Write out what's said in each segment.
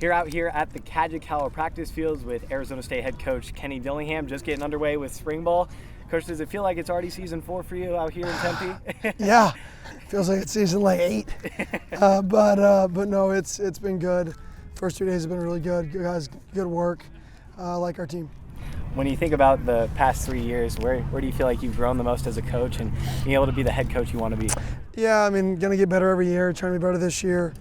Out here at the Kajikawa practice fields with Arizona State head coach Kenny Dillingham, just getting underway with spring ball. Coach, does it feel like it's already season 4 for you out here in Tempe? Yeah, feels like it's season like 8. But no, it's been good. First 2 days have been really good. Good guys, good work. I like our team. When you think about the past 3 years, where do you feel like you've grown the most as a coach and being able to be the head coach you want to be? Yeah, I mean, gonna get better every year. Trying to be better this year.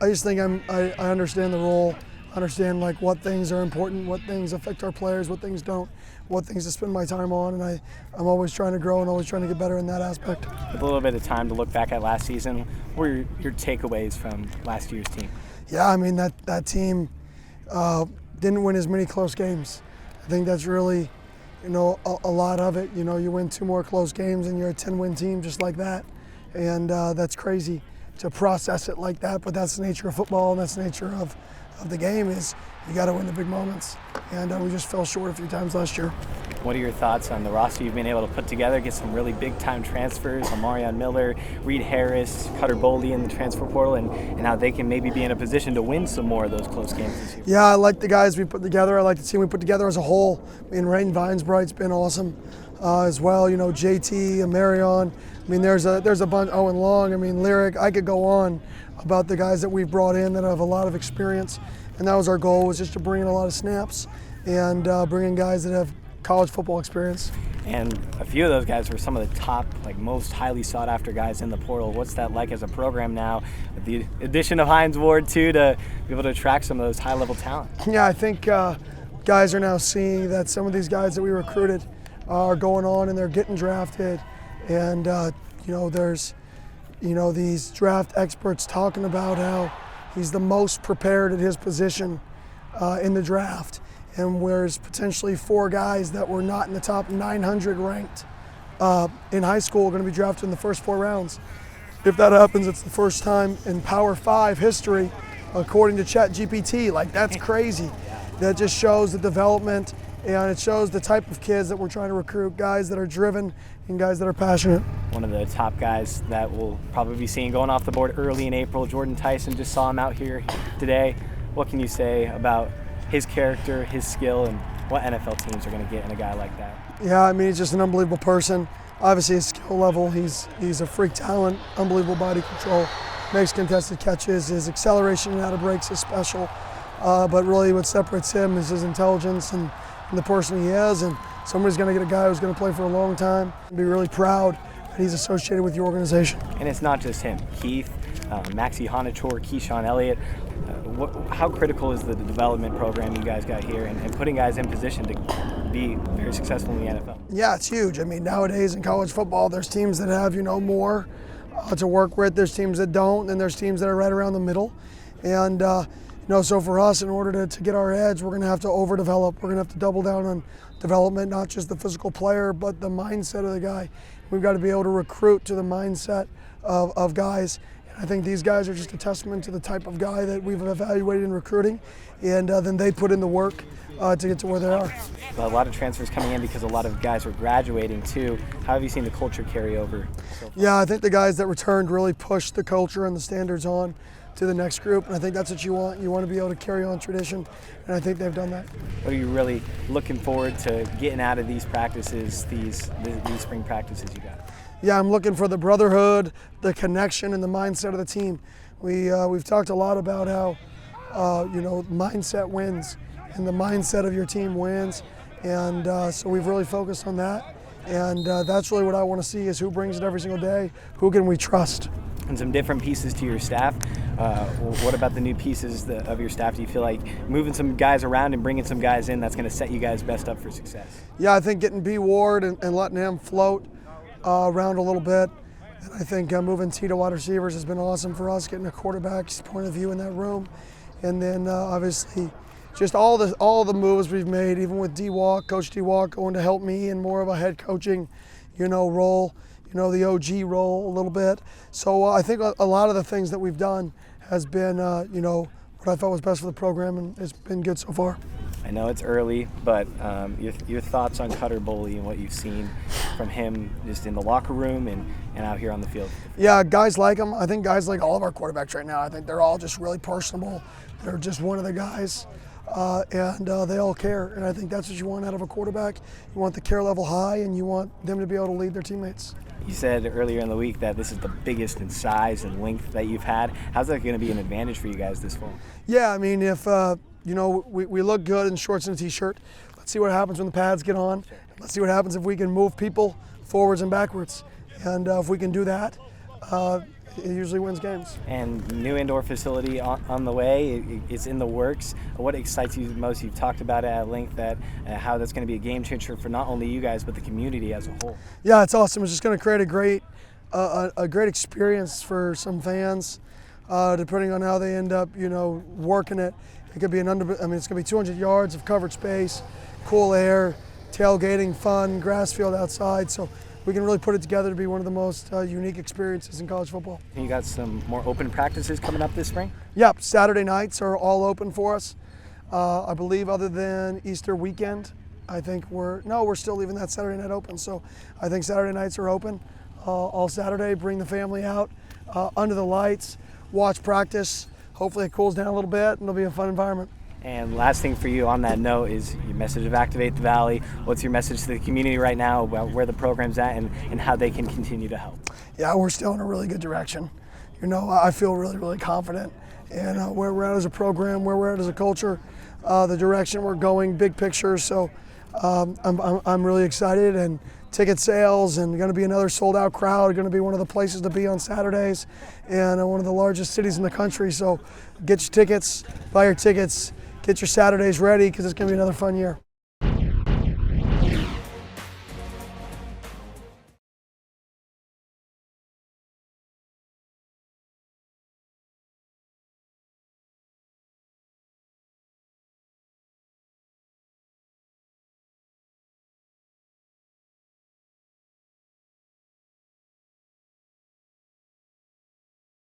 I just think I understand the role, understand like what things are important, what things affect our players, what things don't, what things to spend my time on, and I'm always trying to grow and always trying to get better in that aspect. With a little bit of time to look back at last season, what were your takeaways from last year's team? Yeah, I mean that team didn't win as many close games. I think that's really, a lot of it. You win 2 more close games and you're a 10-win team just like that, and that's crazy to process it like that, but that's the nature of football and that's the nature of the game is you got to win the big moments, and we just fell short a few times last year. What are your thoughts on the roster you've been able to put together, get some really big-time transfers, Omarion Miller, Reed Harris, Cutter Boldy in the transfer portal, and how they can maybe be in a position to win some more of those close games this year? Yeah, I like the guys we put together. I like the team we put together as a whole. I mean, Rain Vinesbright's been awesome as well. JT, Omarion. I mean, there's a bunch. Owen Long. I mean, Lyric. I could go on about the guys that we've brought in that have a lot of experience, and that was our goal, was just to bring in a lot of snaps and bring in guys that have college football experience. And a few of those guys were some of the top, most highly sought after guys in the portal. What's that like as a program now, with the addition of Hines Ward too, to be able to attract some of those high-level talent? Yeah, I think guys are now seeing that some of these guys that we recruited are going on and they're getting drafted, and there's these draft experts talking about how he's the most prepared at his position in the draft, and whereas potentially 4 guys that were not in the top 900 ranked in high school are going to be drafted in the first 4 rounds. If that happens, it's the first time in Power 5 history, according to ChatGPT. That's crazy. That just shows the development, and it shows the type of kids that we're trying to recruit, guys that are driven and guys that are passionate. One of the top guys that we'll probably be seeing going off the board early in April, Jordan Tyson, just saw him out here today. What can you say about his character, his skill, and what NFL teams are going to get in a guy like that? Yeah, I mean, he's just an unbelievable person. Obviously, his skill level, he's a freak talent, unbelievable body control, makes contested catches. His acceleration and out of breaks is special. But really what separates him is his intelligence and the person he is. And somebody's going to get a guy who's going to play for a long time and be really proud that he's associated with your organization. And it's not just him. Keith, Maxie Honachor, Keyshawn Elliott. How critical is the development program you guys got here and putting guys in position to be very successful in the NFL? Yeah, it's huge. I mean, nowadays in college football, there's teams that have, more to work with. There's teams that don't, and there's teams that are right around the middle. And, so for us, in order to get our edge, we're going to have to overdevelop. We're going to have to double down on development, not just the physical player, but the mindset of the guy. We've got to be able to recruit to the mindset of guys. I think these guys are just a testament to the type of guy that we've evaluated in recruiting, and then they put in the work to get to where they are. A lot of transfers coming in because a lot of guys are graduating too. How have you seen the culture carry over so far? Yeah, I think the guys that returned really pushed the culture and the standards on to the next group, and I think that's what you want. You want to be able to carry on tradition, and I think they've done that. What are you really looking forward to getting out of these practices, these spring practices you got? Yeah, I'm looking for the brotherhood, the connection, and the mindset of the team. We've talked a lot about how mindset wins, and the mindset of your team wins, and so we've really focused on that. And that's really what I want to see, is who brings it every single day, who can we trust. And some different pieces to your staff. What about the new pieces of your staff? Do you feel like moving some guys around and bringing some guys in, that's going to set you guys best up for success? Yeah, I think getting B. Ward and letting him float around a little bit. And I think moving T to wide receivers has been awesome for us, getting a quarterback's point of view in that room. And then obviously just all the moves we've made, even with D-Walk, Coach D-Walk going to help me in more of a head coaching, role, the OG role a little bit. So I think a lot of the things that we've done has been, what I thought was best for the program, and it's been good so far. I know it's early, but your thoughts on Cutter Boley and what you've seen from him just in the locker room and out here on the field. Yeah, guys like him. I think guys like all of our quarterbacks right now. I think they're all just really personable. They're just one of the guys, and they all care. And I think that's what you want out of a quarterback. You want the care level high, and you want them to be able to lead their teammates. You said earlier in the week that this is the biggest in size and length that you've had. How's that going to be an advantage for you guys this fall? Yeah, I mean, if we look good in shorts and a t-shirt, let's see what happens when the pads get on. Let's see what happens if we can move people forwards and backwards. And if we can do that, it usually wins games. And new indoor facility on the way. It's in the works. What excites you most? You've talked about it at length, that how that's going to be a game changer for not only you guys but the community as a whole. Yeah, it's awesome. It's just going to create a great experience for some fans, depending on how they end up, working it. It could be it's going to be 200 yards of covered space, cool air, tailgating, fun, grass field outside. So we can really put it together to be one of the most unique experiences in college football. You got some more open practices coming up this spring? Yep, Saturday nights are all open for us. I believe other than Easter weekend, I think we're still leaving that Saturday night open. So I think Saturday nights are open all Saturday. Bring the family out under the lights, watch practice. Hopefully it cools down a little bit and it'll be a fun environment. And last thing for you on that note is your message of Activate the Valley. What's your message to the community right now about where the program's at and how they can continue to help? Yeah, we're still in a really good direction. I feel really, really confident in where we're at as a program, where we're at as a culture, the direction we're going, big picture. So I'm really excited, and ticket sales and going to be another sold out crowd, going to be one of the places to be on Saturdays, and one of the largest cities in the country. So get your tickets, buy your tickets, get your Saturdays ready, because it's going to be another fun year.